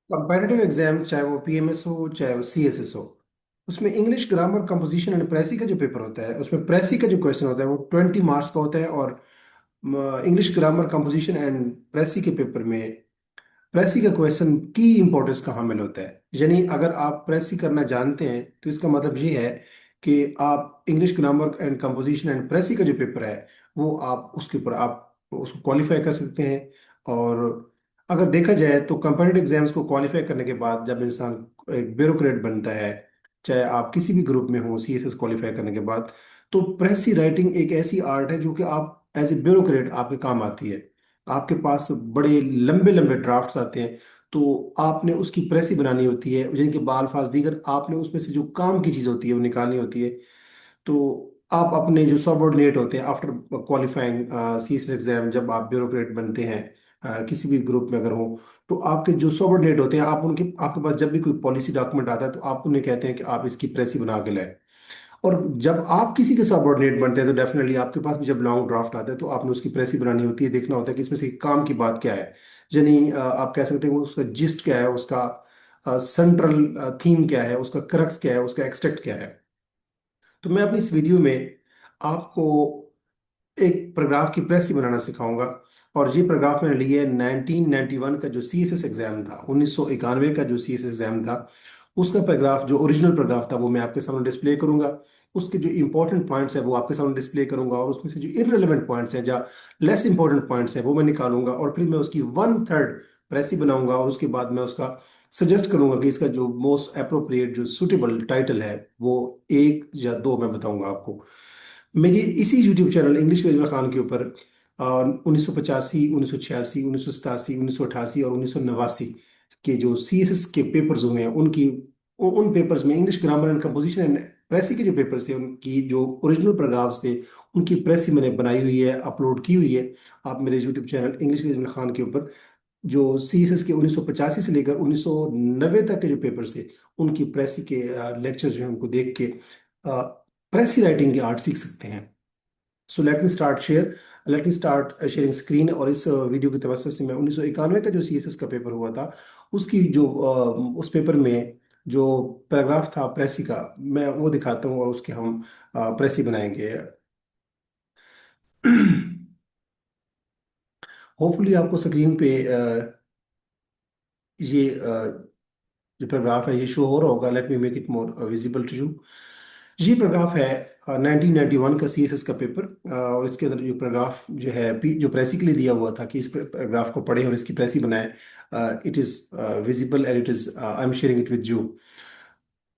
Competitive exam चाहे वो PMS हो चाहे वो सीएसएस हो, उसमें English grammar composition and precis का जो पेपर होता है उसमें प्रेसी का जो क्वेश्चन होता है वो 20 मार्क्स का होता है। और English grammar composition and precis के पेपर में प्रेसी का क्वेश्चन की इंपॉर्टेंस कहाँ मिल होता है, यानी अगर आप प्रेसी करना जानते हैं तो इसका मतलब ये है कि आप English grammar and composition and precis का जो पेपर है वो आप उसके ऊपर आप उसको क्वालिफाई कर सकते हैं। और अगर देखा जाए तो कंपेटिटिव एग्जाम्स को क्वालिफाई करने के बाद जब इंसान एक ब्यूरोक्रेट बनता है, चाहे आप किसी भी ग्रुप में हो सीएसएस क्वालिफाई करने के बाद, तो प्रेसी राइटिंग एक ऐसी आर्ट है जो कि आप एज ए ब्यूरोक्रेट आपके काम आती है। आपके पास बड़े लंबे लंबे ड्राफ्ट्स आते हैं, तो आपने उसकी प्रेसी बनानी होती है जिनके बाल फास दीगर आपने उसमें से जो काम की चीज़ होती है वो निकालनी होती है। तो आप अपने जो सबऑर्डिनेट होते हैं आफ्टर क्वालिफाइंग सीएसएस एग्जाम, जब आप ब्यूरोक्रेट बनते हैं किसी भी ग्रुप में अगर हो, तो आपके जो सबऑर्डिनेट होते हैं आप उनके आपके पास जब भी कोई पॉलिसी डॉक्यूमेंट आता है तो आप उन्हें कहते हैं कि आप इसकी प्रेसी बना के लाएं। और जब आप किसी के सबऑर्डिनेट बनते हैं तो डेफिनेटली आपके पास भी जब लॉन्ग ड्राफ्ट आता है तो आपने उसकी प्रेसी बनानी होती है, देखना होता है कि इसमें से काम की बात क्या है। यानी आप कह सकते हैं वो उसका जिस्ट क्या है, उसका सेंट्रल थीम क्या है, उसका क्रक्स क्या है, उसका एक्सट्रैक्ट क्या है। तो मैं अपनी इस वीडियो में आपको एक पैराग्राफ की प्रेस ही बनाना सिखाऊंगा। और ये पैराग्राफ मैंने लिया है 1991 का जो सीएसएस एग्जाम था, 1991 का जो सीएसएस एग्जाम था उसका पैराग्राफ, जो ओरिजिनल पैराग्राफ था वो मैं आपके सामने डिस्प्ले करूंगा। उसके जो इंपॉर्टेंट पॉइंट्स है वो आपके सामने डिस्प्ले करूंगा, और उसमें से जो इररिलेवेंट पॉइंट्स हैं या लेस इंपॉर्टेंट पॉइंट्स हैं वो मैं निकालूंगा, और फिर मैं उसकी 1/3 प्रेस ही बनाऊंगा। और उसके बाद मैं उसका सजेस्ट करूंगा कि इसका जो मोस्ट अप्रोप्रिएट जो सूटेबल टाइटल है वो एक या दो मैं बताऊंगा आपको। मेरी इसी YouTube channel English with Khan के ऊपर 1985, 1986, 1987, 1988 और 1989 के जो सीएसएस के पेपर्स हुए हैं उनकी उन पेपर्स में English grammar and composition and precis के जो पेपर्स थे उनकी जो ओरिजिनल पैराग्राफ्स थे उनकी प्रेसी मैंने बनाई हुई है, अपलोड की हुई है। आप मेरे YouTube channel English with Khan के ऊपर जो सीएसएस के 1985 से लेकर 1990 तक के जो पेपर्स थे उनकी प्रेसी के लेक्चर्स जो है उनको देख के प्रेसी राइटिंग की आर्ट सीख सकते हैं। So let me start sharing screen. और इस वीडियो की तवज्जो से मैं 1991 का जो सीएसएस का पेपर हुआ था उसकी जो उस पेपर में जो पैराग्राफ था प्रेसी का मैं वो दिखाता हूँ, और उसके हम प्रेसी बनाएंगे। होपफुली आपको स्क्रीन पे ये जो पैराग्राफ है ये शो हो रहा होगा। Let me make it more visible to you. ये पैराग्राफ है 1991 का सीएसएस का पेपर। और इसके अंदर जो पैराग्राफ जो है जो प्रेसी के लिए दिया हुआ था कि इस पैराग्राफ को पढ़े और इसकी प्रेसी बनाए, it is visible and it is I am sharing it with you.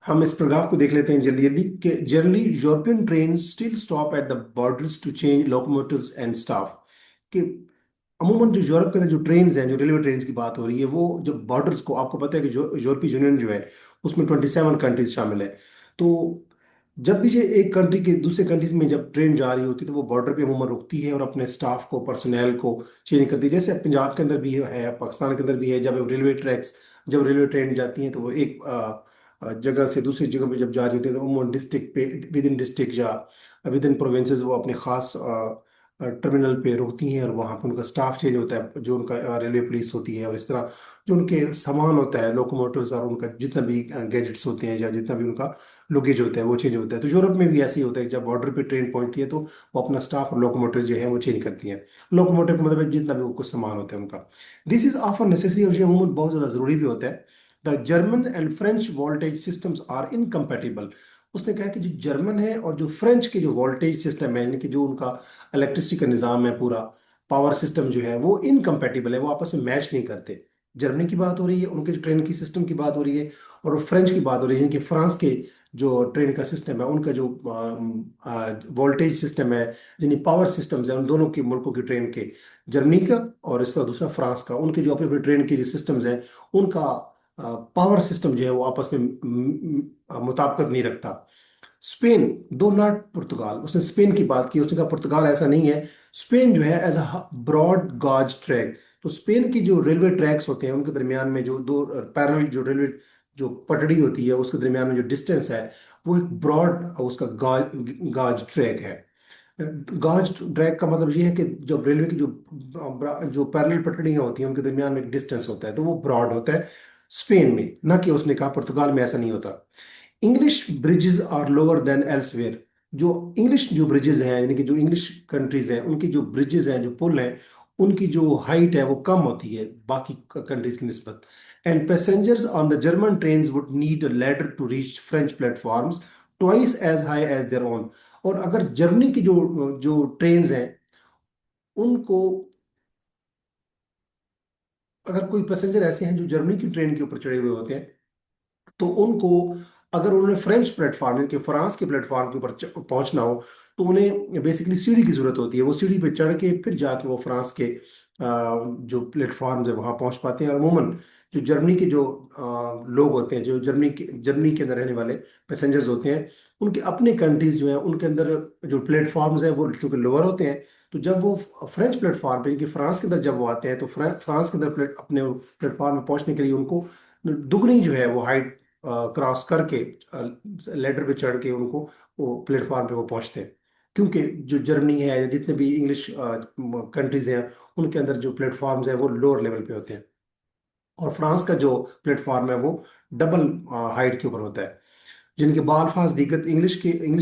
हम इस पैराग्राफ को देख लेते हैं जल्दी जल्दी कि generally European train still stop at the borders to change locomotives and staff. कि अमूमन जो यूरोप के अंदर जो ट्रेन हैं, जो रेलवे ट्रेन की बात हो रही है, वो जब बॉर्डर्स को, आपको पता है कि जो यूरोपीय यूनियन जो है उसमें 27 कंट्रीज शामिल है। तो जब भी ये एक कंट्री के दूसरे कंट्रीज में जब ट्रेन जा रही होती है तो वो बॉर्डर पे अमूमन रुकती है और अपने स्टाफ को, पर्सनल को चेंज करती है। जैसे पंजाब के अंदर भी है, पाकिस्तान के अंदर भी है, जब रेलवे ट्रेन जाती हैं तो वो एक जगह से दूसरी जगह पे जब जा रही होती है तो अमूमन डिस्ट्रिक्ट पे, विद इन डिस्ट्रिक्ट या विद इन प्रोविंसेस वो अपने खास टर्मिनल पे रुकती हैं और वहाँ पे उनका स्टाफ चेंज होता है, जो उनका रेलवे पुलिस होती है। और इस तरह जो उनके सामान होता है, लोकोमोटिव्स और उनका जितना भी गैजेट्स होते हैं या जितना भी उनका लगेज होता है वो चेंज होता है। तो यूरोप में भी ऐसे ही होता है, जब बॉर्डर पे ट्रेन पहुंचती है तो वो अपना स्टाफ और लोकोमोटिव जो है वो चेंज करती हैं। लोकोमोटिव का मतलब है जितना भी वो कुछ सामान होता है उनका। दिस इज ऑफर नेसेसरी, और ये अमूमन बहुत ज़्यादा ज़रूरी भी होता है। The German and French voltage systems are incompatible. उसने कहा कि जो जर्मन है और जो फ्रेंच के जो वोल्टेज सिस्टम है, यानी कि जो उनका इलेक्ट्रिसिटी का निज़ाम है, पूरा पावर सिस्टम जो है वो इनकम्पैटिबल है, वो आपस में मैच नहीं करते। जर्मनी की बात हो रही है, उनके जो ट्रेन की सिस्टम की बात हो रही है, और फ्रेंच की बात हो रही है जिनके फ्रांस के जो ट्रेन का सिस्टम है, उनका जो वोल्टेज सिस्टम है, यानी पावर सिस्टम्स है उन दोनों के मुल्कों की ट्रेन के, जर्मनी का और इस तरह दूसरा फ्रांस का, उनके जो अपने अपने ट्रेन के जो सिस्टम्स हैं उनका पावर सिस्टम जो है वो आपस में मुताबिकत नहीं रखता। स्पेन, दो नॉट पुर्तगाल, उसने स्पेन की बात की, उसने कहा पुर्तगाल ऐसा नहीं है। स्पेन जो है as a broad gauge track, तो स्पेन की जो रेलवे ट्रैक्स होते हैं उनके दरमियान में जो दो पैरेलल जो रेलवे जो पटड़ी होती है उसके दरमियान में जो डिस्टेंस है वो एक ब्रॉड उसका गाज गाज ट्रैक है। गाज ट्रैक का मतलब ये है कि जब रेलवे की जो जो पैरेलल पटड़ियाँ होती हैं उनके दरमियान में एक डिस्टेंस होता है तो वो ब्रॉड होता है। स्पेन में, ना कि उसने कहा पुर्तगाल में ऐसा नहीं होता। English bridges are lower than elsewhere. जो इंग्लिश जो ब्रिजेस हैं, यानी कि जो इंग्लिश कंट्रीज हैं, उनकी जो ब्रिजेस हैं, जो पुल हैं, उनकी जो हाइट है वो कम होती है बाकी कंट्रीज की निस्बत। And passengers on the German trains would need a ladder to reach French platforms twice as high as their own. और अगर जर्मनी की जो जो ट्रेन्स हैं, उनको, अगर कोई पैसेंजर ऐसे हैं जो जर्मनी की ट्रेन के ऊपर चढ़े हुए होते हैं, तो उनको, अगर उन्होंने फ्रेंच प्लेटफॉर्म यानी कि फ्रांस के प्लेटफॉर्म के ऊपर पहुंचना हो, तो उन्हें बेसिकली सीढ़ी की जरूरत होती है। वो सीढ़ी पे चढ़ के फिर जाके वो फ्रांस के जो प्लेटफॉर्म है वहां पहुंच पाते हैं। और अमूमन जो जर्मनी के जो लोग होते हैं, जो जर्मनी के अंदर रहने वाले पैसेंजर्स होते हैं, उनके अपने कंट्रीज जो है उनके अंदर जो प्लेटफॉर्म्स हैं वो चूंकि लोअर होते हैं, तो जब वो फ्रेंच प्लेटफॉर्म पे, कि फ्रांस के अंदर जब वो आते हैं, तो फ्रांस के अंदर अपने प्लेटफॉर्म में पहुंचने के लिए उनको दुगनी जो है वो हाइट क्रॉस करके, लेडर पे चढ़ के उनको वो प्लेटफॉर्म पे वो पहुंचते हैं। क्योंकि जो जर्मनी है या जितने भी इंग्लिश कंट्रीज हैं, उनके अंदर जो प्लेटफॉर्म्स हैं वो लोअर लेवल पे होते हैं। और फ्रांस का जो प्लेटफॉर्म है वो डबल हाइट के ऊपर होता है। जिनके बालफाज दिक्कत इंग्लिश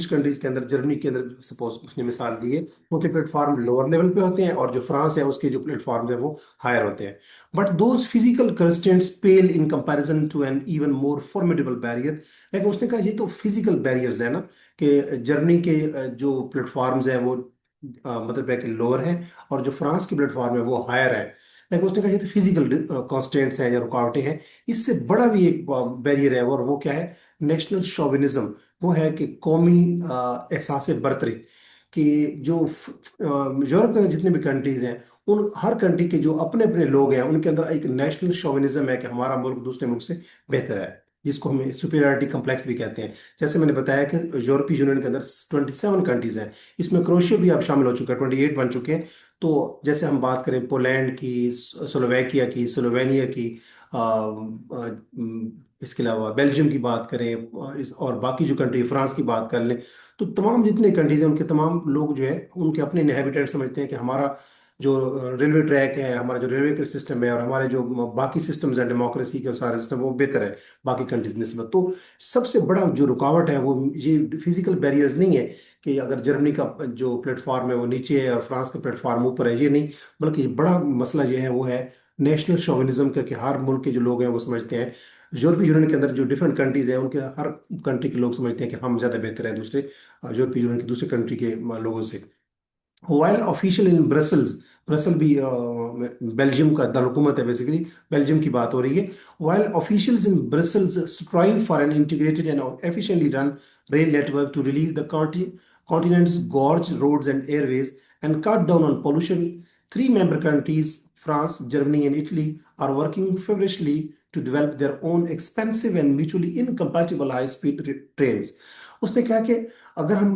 कंट्रीज के अंदर, जर्मनी के अंदर सपोज उसने मिसाल दी है, उनके प्लेटफॉर्म लोअर लेवल पे होते हैं, और जो फ्रांस है उसके जो प्लेटफॉर्म है वो हायर होते हैं। But those physical constraints pale in comparison to an even more formidable barrier. लेकिन उसने कहा ये तो फिजिकल बैरियर्स है ना, कि जर्मनी के जो प्लेटफॉर्म्स हैं वो मतलब है कि लोअर है, और जो फ्रांस की प्लेटफॉर्म है वो हायर है। लेकिन उसने कहा ये तो फिजिकल कॉन्स्टेंट्स हैं या रुकावटें हैं। इससे बड़ा भी एक बैरियर है, और वो क्या है? National chauvinism. वो है कि कौमी एहसास बरतरी। कि जो यूरोप के अंदर जितने भी कंट्रीज हैं, उन हर कंट्री के जो अपने अपने लोग हैं, उनके अंदर एक नेशनल शोविनिज्म है कि हमारा मुल्क दूसरे मुल्क से बेहतर है, जिसको हम सुपीरियरिटी कम्प्लेक्स भी कहते हैं। जैसे मैंने बताया कि यूरोपीय यूनियन के अंदर 27 कंट्रीज हैं, इसमें क्रोएशिया भी अब शामिल हो चुका है, 28 बन चुके हैं। तो जैसे हम बात करें पोलैंड की, स्लोवेकिया की, स्लोवेनिया की, इसके अलावा बेल्जियम की बात करें, और बाकी जो कंट्री, फ्रांस की बात कर लें, तो तमाम जितने कंट्रीज हैं उनके तमाम लोग जो है उनके अपने इनहेबिटेंट समझते हैं कि हमारा जो रेलवे ट्रैक है, हमारा जो रेलवे का सिस्टम है, और हमारे जो बाकी सिस्टम्स हैं डेमोक्रेसी के और सारे सिस्टम, वो बेहतर है बाकी कंट्रीज में। तो सबसे बड़ा जो रुकावट है वो ये फिजिकल बैरियर्स नहीं है, कि अगर जर्मनी का जो प्लेटफॉर्म है वो नीचे है और फ्रांस का प्लेटफॉर्म ऊपर है, ये नहीं। बल्कि बड़ा मसला जो है वो है नेशनल शोविनिज्म का, कि हर मुल्क के जो लोग हैं वो समझते हैं, यूरोपीय यूनियन के अंदर जो डिफरेंट कंट्रीज है उनके हर कंट्री के लोग समझते हैं कि हम ज़्यादा बेहतर हैं दूसरे यूरोपीय यूनियन के दूसरे कंट्री के लोगों से। वाइल ऑफिशियल इन ब्रसल्स, ब्रसल भी बेल्जियम का दारकूमत है बेसिकली, बेल्जियम की बात हो रही है। While officials in Brussels strive for an integrated and efficiently run rail network to relieve the continent's gorge roads and airways and cut down on pollution, three member countries, France, Germany, and Italy, are working feverishly to develop their own expensive and mutually incompatible high-speed trains. उसने कहा कि अगर हम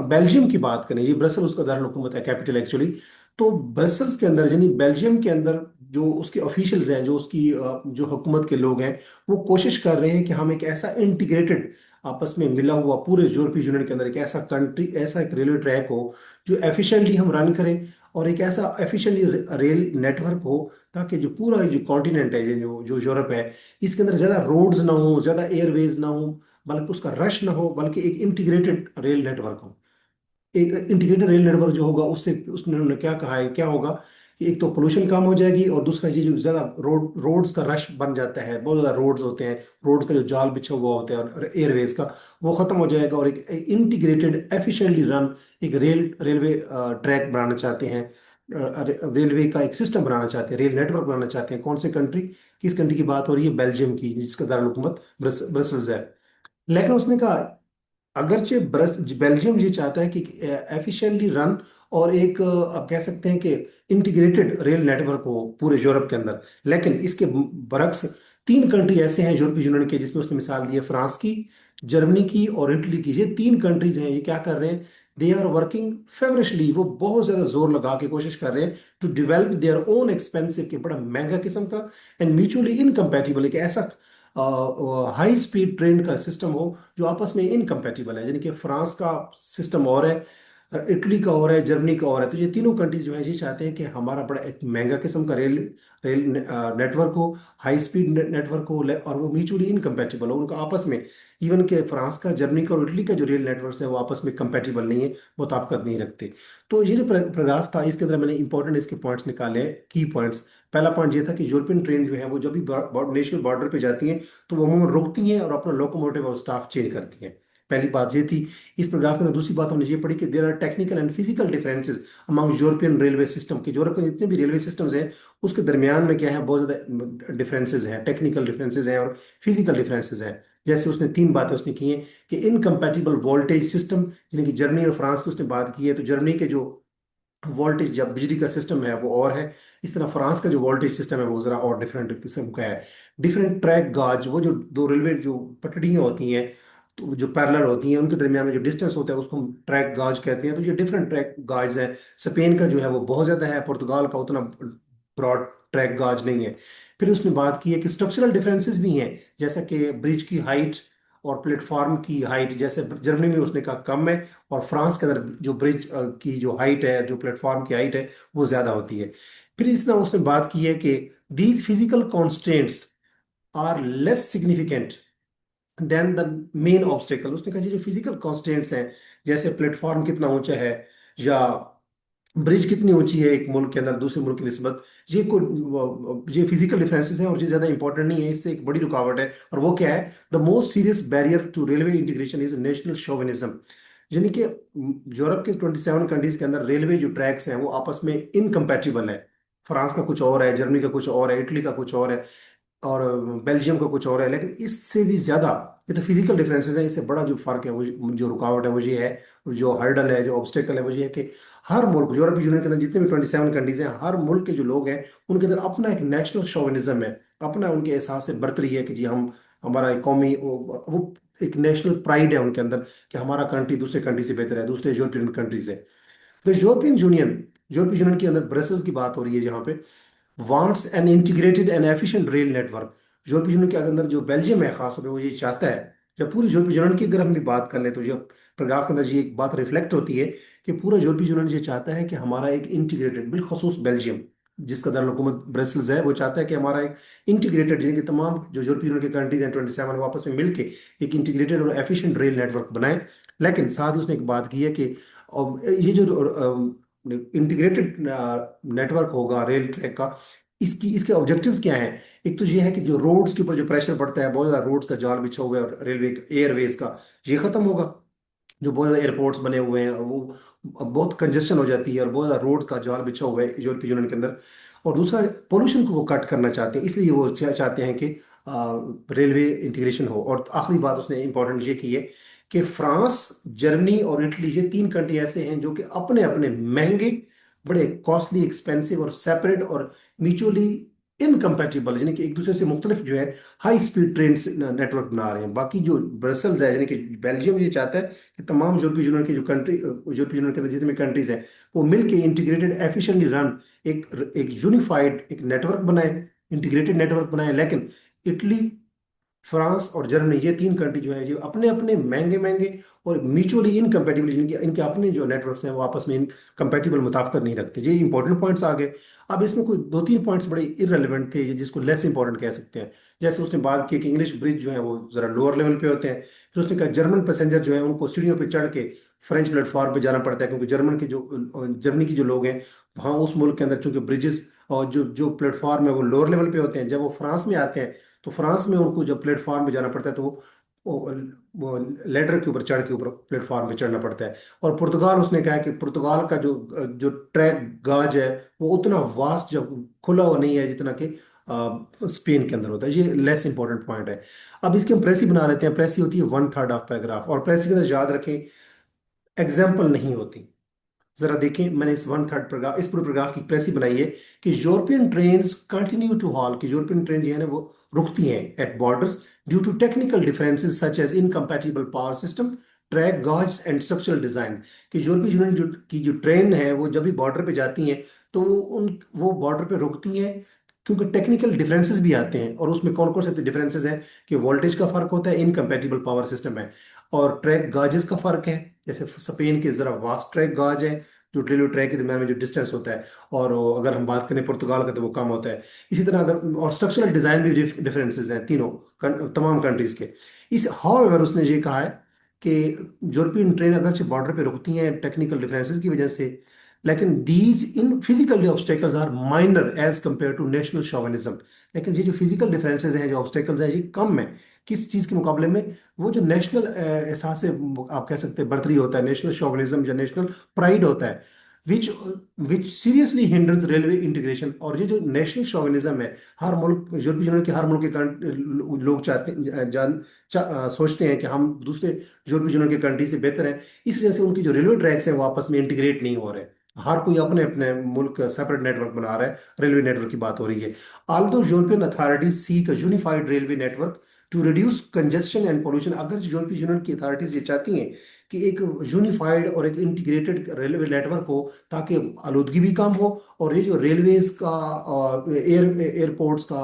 Belgium की बात करें, ये Brussels उसका दारुल हुकूमत है, कैपिटल एक्चुअली। तो ब्रसल्स के अंदर, यानी बेल्जियम के अंदर, जो उसके ऑफिशियल्स हैं, जो उसकी जो हुकूमत के लोग हैं, वो कोशिश कर रहे हैं कि हम एक ऐसा इंटीग्रेटेड, आपस में मिला हुआ पूरे यूरोपीय यूनियन के अंदर एक ऐसा कंट्री, ऐसा एक रेलवे ट्रैक हो जो एफिशिएंटली हम रन करें, और एक ऐसा एफिशिएंटली रेल नेटवर्क हो, ताकि जो पूरा जो कॉन्टिनेंट है, ये जो जो यूरोप है, इसके अंदर ज़्यादा रोड्स ना हो, ज़्यादा एयरवेज ना हो, बल्कि उसका रश ना हो, बल्कि एक इंटीग्रेटेड रेल नेटवर्क हो। एक इंटीग्रेटेड रेल नेटवर्क जो होगा, उससे उसने उन्होंने क्या कहा है, क्या होगा कि एक तो पोल्यूशन कम हो जाएगी, और दूसरा चीज जो ज़्यादा रोड्स का रश बन जाता है, बहुत ज़्यादा रोड्स होते हैं, रोड्स का जो जाल बिछा हुआ होता है और एयरवेज का, वो ख़त्म हो जाएगा। और एक इंटीग्रेटेड एफिशिएंटली रन एक रेलवे ट्रैक बनाना चाहते हैं, रेलवे का एक सिस्टम बनाना चाहते हैं, रेल नेटवर्क बनाना चाहते हैं। कौन से कंट्री, किस कंट्री की बात हो रही है? बेल्जियम की, जिसका दारुल हुकूमत ब्रसल्स है। लेकिन उसने कहा, अगरचे बेल्जियम ये चाहता है कि एफिशिएंटली रन और एक आप कह सकते हैं कि इंटीग्रेटेड रेल नेटवर्क हो पूरे यूरोप के अंदर, लेकिन इसके बरक्स तीन कंट्री ऐसे हैं यूरोपीय यूनियन के, जिसमें उसने मिसाल दी है फ्रांस की, जर्मनी की और इटली की। ये तीन कंट्रीज हैं, ये क्या कर रहे हैं? दे आर वर्किंग फेवरिशली, वो बहुत ज्यादा जोर लगा के कोशिश कर रहे हैं to develop their own expensive, के बड़ा महंगा किस्म का एंड म्यूचुअली इनकम्पैटिबल, एक ऐसा हाई स्पीड ट्रेन का सिस्टम हो जो आपस में इनकम्पैटिबल है। यानी कि फ्रांस का सिस्टम और है, इटली का और है, जर्मनी का और है। तो ये तीनों कंट्रीज जो है ये चाहते हैं कि हमारा बड़ा एक महंगा किस्म का रेल रेल नेटवर्क हो, हाई स्पीड नेटवर्क हो, और वो म्यूचुअली इनकम्पैटिबल हो उनका आपस में। इवन के फ्रांस का, जर्मनी का और इटली का जो रेल नेटवर्क है वो आपस में कंपैटिबल नहीं है, मुताबिकत नहीं रखते। तो ये जो पैराग्राफ था इसके अंदर मैंने इंपॉर्टेंट इसके पॉइंट्स निकाले, की पॉइंट्स। पहला पॉइंट ये था कि यूरोपियन ट्रेन जो है वो जब भी नेशनल बॉर्डर पे जाती हैं तो वो अमूमन रुकती हैं और अपना लोकोमोटिव और स्टाफ चेंज करती हैं। पहली बात ये थी इस पैराग्राफ के अंदर। दूसरी बात हमने ये पढ़ी कि there are technical and physical differences among European railway system, के यूरोप के जितने भी रेलवे सिस्टम्स हैं उसके दरमियान में क्या है, बहुत ज़्यादा डिफरेंसेस हैं, टेक्निकल डिफरेंसेस हैं और फिजिकल डिफरेंसेस हैं। जैसे उसने तीन बातें उसने की हैं कि इनकम्पैटिबल वोल्टेज सिस्टम, यानी कि जर्मनी और फ्रांस की उसने बात की है। तो जर्मनी के जो वोल्टेज या बिजली का सिस्टम है वो और है, इस तरह फ्रांस का जो वोल्टेज सिस्टम है वो ज़रा और डिफरेंट किस्म का है। डिफरेंट ट्रैक गाज, वो जो दो रेलवे जो पटड़ियाँ होती हैं तो जो पैरेलल होती हैं उनके दरमियान में जो डिस्टेंस होता है उसको हम ट्रैक गाज कहते हैं। तो ये डिफरेंट ट्रैक गाज हैं। स्पेन का जो है वो बहुत ज़्यादा है, पुर्तगाल का उतना ब्रॉड ट्रैक गाज नहीं है। फिर उसने बात की है कि स्ट्रक्चरल डिफरेंसेस भी हैं, जैसा कि ब्रिज की हाइट और प्लेटफॉर्म की हाइट, जैसे जर्मनी में उसने कहा कम है और फ्रांस के अंदर जो ब्रिज की जो हाइट है, जो प्लेटफॉर्म की हाइट है वो ज़्यादा होती है। फिर इसने उसने बात की है कि these physical constants are less significant than the main obstacle. उसने कहा जी जो फिजिकल कॉन्स्टेंट्स हैं, जैसे प्लेटफॉर्म कितना ऊंचा है या ब्रिज कितनी ऊंची है एक मुल्क के अंदर दूसरे मुल्क की निस्बत, ये फिजिकल डिफरेंसेस हैं और ये ज़्यादा इंपॉर्टेंट नहीं है, इससे एक बड़ी रुकावट है। और वो क्या है, the most serious barrier to railway integration is national chauvinism. यानी कि यूरोप के 27 कंट्रीज के अंदर रेलवे जो ट्रैक्स हैं वो आपस में इनकम्पैटिबल है। फ्रांस का कुछ और है, जर्मनी का कुछ और है, इटली का कुछ और है, और बेल्जियम का कुछ और है। लेकिन इससे भी ज्यादा ये तो फिजिकल डिफरेंसेस है, इससे बड़ा जो फर्क है, वो जो रुकावट है वो ये है, जो हर्डल है, जो ऑब्स्टेकल है वो ये है कि हर मुल्क, यूरोपीय यूनियन के अंदर जितने भी 27 कंट्रीज हैं, हर मुल्क के जो लोग हैं उनके अंदर अपना एक नेशनल शोविनिज्म है, अपना उनके एहसास से बरतरी है कि जी हम, हमारा एक कौमी वो एक नेशनल प्राइड है उनके अंदर कि हमारा कंट्री दूसरे कंट्री से बेहतर है, दूसरे यूरोपियन कंट्री से। तो यूरोपियन यूनियन के अंदर ब्रसल्स की बात हो रही है जहाँ पे wants N integrated and efficient rail network. यूरोपीय यूनियन के अंदर जो बेल्जियम है खासतौर पर वो ये चाहता है, जब पूरी यूरोपीय यूनियन की अगर हम भी बात कर ले तो जब पैराग्राफ के अंदर ये एक बात रिफ्लेक्ट होती है कि पूरा यूरोपीय यूनियन ये चाहता है कि हमारा एक इंटीग्रेटेड, बिलखसूस बेल्जियम जिसका दारुल ब्रसल्स है, वो चाहता है कि हमारा एक इंटीग्रेटेड, यानी कि तमाम जो यूरोपीय यूनियन के कंट्रीज हैं 27 वो आपस में मिलके एक इंटीग्रेटेड और एफिशिएंट रेल नेटवर्क बनाए। लेकिन साथ ही उसने एक बात की है कि ये जो इंटीग्रेटेड नेटवर्क होगा रेल ट्रैक का, इसकी इसके ऑब्जेक्टिव्स क्या हैं। एक तो ये है कि जो रोड्स के ऊपर जो प्रेशर पड़ता है, बहुत ज़्यादा रोड्स का जाल बिछा हुआ है और रेलवे एयरवेज का, ये खत्म होगा। जो बहुत ज़्यादा एयरपोर्ट्स बने हुए हैं वो अब बहुत कंजेशन हो जाती है और बहुत ज़्यादा रोड का जाल बिछा हुआ है यूरोपीय यूनियन के अंदर। और दूसरा, पोल्यूशन को वो कट करना चाहते हैं, इसलिए वो चाहते हैं कि रेलवे इंटीग्रेशन हो। और आखिरी बात उसने इंपॉर्टेंट ये की है कि फ्रांस, जर्मनी और इटली ये तीन कंट्री ऐसे हैं जो कि अपने अपने महंगे, बड़े कॉस्टली, एक्सपेंसिव और सेपरेट और म्यूचुअली इनकम्पैटिबल, यानी कि एक दूसरे से मुख्तलिफ जो है हाई स्पीड ट्रेन नेटवर्क बना रहे हैं। बाकी जो ब्रसल्स है, यानी कि बेल्जियम, ये चाहता है कि तमाम यूरोपीय यूनियन की जो कंट्री, यूरोपीय यूनियन के अंदर जितने भी कंट्रीज हैं वो मिलके इंटीग्रेटेड एफिशिएंटली रन एक एक यूनिफाइड एक नेटवर्क बनाए, इंटीग्रेटेड नेटवर्क बनाए। लेकिन इटली, फ्रांस और जर्मनी ये तीन कंट्री जो है ये अपने अपने महंगे महंगे और म्यूचुअली इनकम्पेटिबल, इनके इनके अपने जो नेटवर्क्स हैं वो आपस में इनकम्पेटिबल मुताबिकत नहीं रखते। ये इंपॉर्टेंट पॉइंट्स आ गए। अब इसमें कोई दो तीन पॉइंट्स बड़े इररेलेवेंट थे जिसको लेस इंपॉर्टेंट कह सकते हैं। जैसे उसने बात की कि इंग्लिश ब्रिज जो है वो ज़रा लोअर लेवल पे होते हैं। फिर उसने कहा जर्मन पैसेंजर जो है उनको सीढ़ियों पर चढ़ के फ्रेंच प्लेटफॉर्म पे जाना पड़ता है, क्योंकि जर्मनी की जो लोग हैं वहाँ उस मुल्क के अंदर चूंकि ब्रिजेस और जो जो प्लेटफॉर्म है वो लोअर लेवल पे होते हैं। जब वो फ्रांस में आते हैं तो फ्रांस में उनको जब प्लेटफॉर्म पे जाना पड़ता है तो वो, वो लेडर के ऊपर चढ़ के ऊपर प्लेटफॉर्म पे चढ़ना पड़ता है। और पुर्तगाल, उसने कहा है कि पुर्तगाल का जो जो ट्रैक गाज है वो उतना वास्ट, जब खुला हुआ नहीं है जितना कि स्पेन के अंदर होता है। ये लेस इंपॉर्टेंट पॉइंट है। अब इसके हम प्रेसी बना लेते हैं। प्रेसी होती है वन थर्ड ऑफ पैराग्राफ, और प्रेसी के अंदर याद रखें एग्जाम्पल नहीं होती। जरा देखें, मैंने इस वन थर्ड पैराग्राफ, इस पूरे पैराग्राफ की प्रेसी बनाई है कि European trains continue to haul, कि यूरोपियन ट्रेन जो है ना वो रुकती हैं at borders due to technical differences such as incompatible power system, track guards and structural design. कि यूरोपीय यूनियन की जो ट्रेन है वो जब भी बॉर्डर पे जाती हैं तो वो बॉर्डर पे रुकती हैं क्योंकि टेक्निकल डिफरेंसेस भी आते हैं, और उसमें कौन कौन से डिफरेंसेस हैं कि वोल्टेज का फर्क होता है, इनकम्पैटिबल पावर सिस्टम है, और ट्रैक गाजेस का फर्क है। जैसे स्पेन के जरा वास्ट ट्रैक गाज है, जो रेलवे ट्रैक के दरम्यान में जो डिस्टेंस होता है, और अगर हम बात करें पुर्तगाल का तो वो कम होता है। इसी तरह अगर, और स्ट्रक्चरल डिजाइन भी डिफरेंसेस हैं तीनों तमाम कंट्रीज के। इस हाउएवर उसने ये कहा है कि यूरोपियन ट्रेन अगरचे बॉर्डर पे रुकती हैं टेक्निकल डिफरेंसेस की वजह से, लेकिन these in physical obstacles are minor as compare to national chauvinism. लेकिन ये जो फिजिकल डिफरेंसेस हैं, जो ऑब्स्टेकल्स हैं, ये कम है किस चीज़ के मुकाबले में? वो जो नेशनल एहसास से, आप कह सकते हैं बर्तरी होता है, नेशनल शोविनिज्म या नेशनल प्राइड होता है, विच विच सीरियसली हिंडर्स रेलवे इंटीग्रेशन। और ये जो नेशनल शोविनिज्म है, हर मुल्क, यूरोपीय यूनियन के हर मुल्क के लोग चाहते हैं, सोचते हैं कि हम दूसरे यूरोपीय यूनियन के कंट्री से बेहतर हैं। इस वजह से उनकी जो रेलवे ट्रैक्स हैं वो आपस में इंटीग्रेट नहीं हो रहे। हर कोई अपने अपने मुल्क सेपरेट नेटवर्क बना रहा है। रेलवे नेटवर्क की बात हो रही है। Although European authorities seek a unified railway network to reduce congestion and pollution. अगर यूरोपीय यूनियन की अथॉरिटीज ये चाहती हैं कि एक यूनिफाइड और एक इंटीग्रेटेड रेलवे नेटवर्क हो, ताकि आलूदगी भी कम हो, और ये जो रेलवेज का, एयरपोर्ट्स का,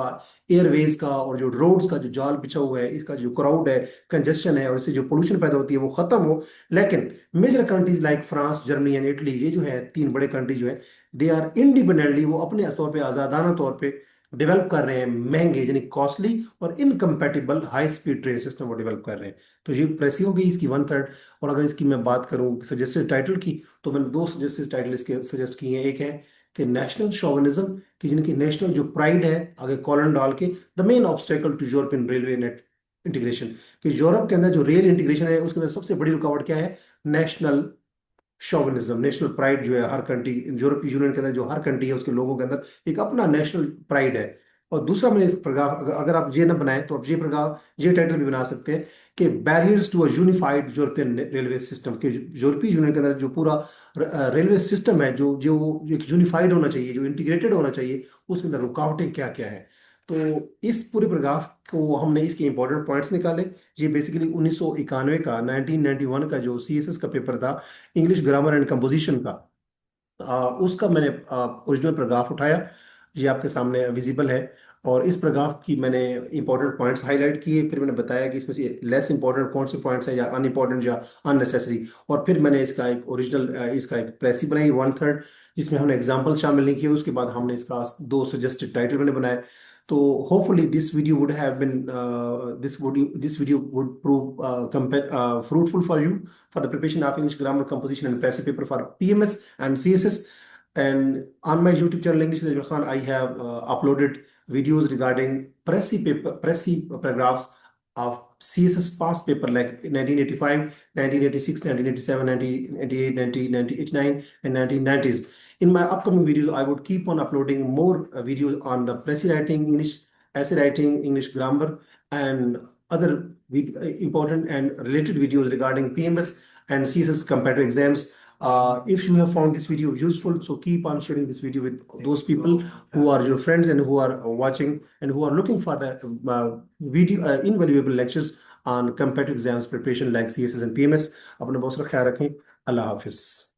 एयरवेज का, और जो रोड्स का जो जाल बिछा हुआ है, इसका जो क्राउड है, कंजेशन है, और इससे जो पोल्यूशन पैदा होती है वो खत्म हो। लेकिन major countries like France, Germany and Italy, ये जो है तीन बड़े कंट्री जो है, दे आर इंडिपेंडेंटली, वो अपने तौर पे, आजादाना तौर पे डेवलप कर रहे हैं महंगे, यानी कॉस्टली और incompatible high speed train system वो डेवलप कर रहे हैं। तो ये प्रेसी हो गई इसकी वन थर्ड। और अगर इसकी मैं बात करूं सजेस्टेड टाइटल की, तो मैंने दो सजेस्टेड टाइटल इसके सजेस्ट किए हैं। एक है कि नेशनल शोविनिज्म, कि जिनकी नेशनल जो प्राइड है, आगे कॉलन डाल के, the main obstacle to European railway net integration. कि यूरोप के अंदर जो रेल इंटीग्रेशन है उसके अंदर सबसे बड़ी रुकावट क्या है? नेशनल शोविनिज्म, नेशनल प्राइड जो है हर कंट्री, यूरोपीय यूनियन के अंदर जो हर कंट्री है उसके लोगों के अंदर एक अपना नेशनल प्राइड है। और दूसरा, मैंने इस प्रकार, अगर आप ये ना बनाए तो आप ये प्रकार, ये टाइटल भी बना सकते हैं कि barriers to a unified European railway system. के यूरोपीय यूनियन के अंदर जो पूरा रेलवे सिस्टम है, जो जो एक यूनिफाइड होना चाहिए, जो इंटीग्रेटेड होना चाहिए, उसके अंदर रुकावटें क्या क्या है। तो इस पूरे पैराग्राफ को हमने इसके इंपॉर्टेंट पॉइंट्स निकाले। ये बेसिकली 1991 का, 1991 का जो सीएसएस का पेपर था, इंग्लिश ग्रामर एंड कंपोजिशन का, उसका मैंने ओरिजिनल पैराग्राफ उठाया। ये आपके सामने विजिबल है। और इस पैराग्राफ की मैंने इंपॉर्टेंट पॉइंट्स हाईलाइट किए, फिर मैंने बताया कि इसमें से लेस इंपॉर्टेंट कौन से पॉइंट्स हैं, या अनइम्पॉर्टेंट या अननेसेसरी। और फिर मैंने इसका एक ओरिजिनल, इसका एक प्रेसी बनाई वन थर्ड, जिसमें हमने एग्जाम्पल शामिल नहीं किए। उसके बाद हमने इसका दो सजेस्टेड टाइटल मैंने बनाए। तो hopefully this video would have been this video would prove fruitful for you for the preparation of English grammar composition and pressing paper for PMS and CSS. And on my YouTube channel English with Ajmal Khan, I have uploaded videos regarding pressy paragraphs of CSS past paper like 1985, 1986, 1987, 1998, 1989, and 1990s. In my upcoming videos, I would keep on uploading more videos on the Pressy writing, English essay writing, English grammar, and other important and related videos regarding PMS and CSS compared to exams. If you have found this video useful, so keep on sharing this video with those people who are your friends and who are watching and who are looking for the video invaluable lectures on competitive exams preparation like CSS and PMS. अपना बहुत सारा ख्याल रखें। अल्लाह हाफिज।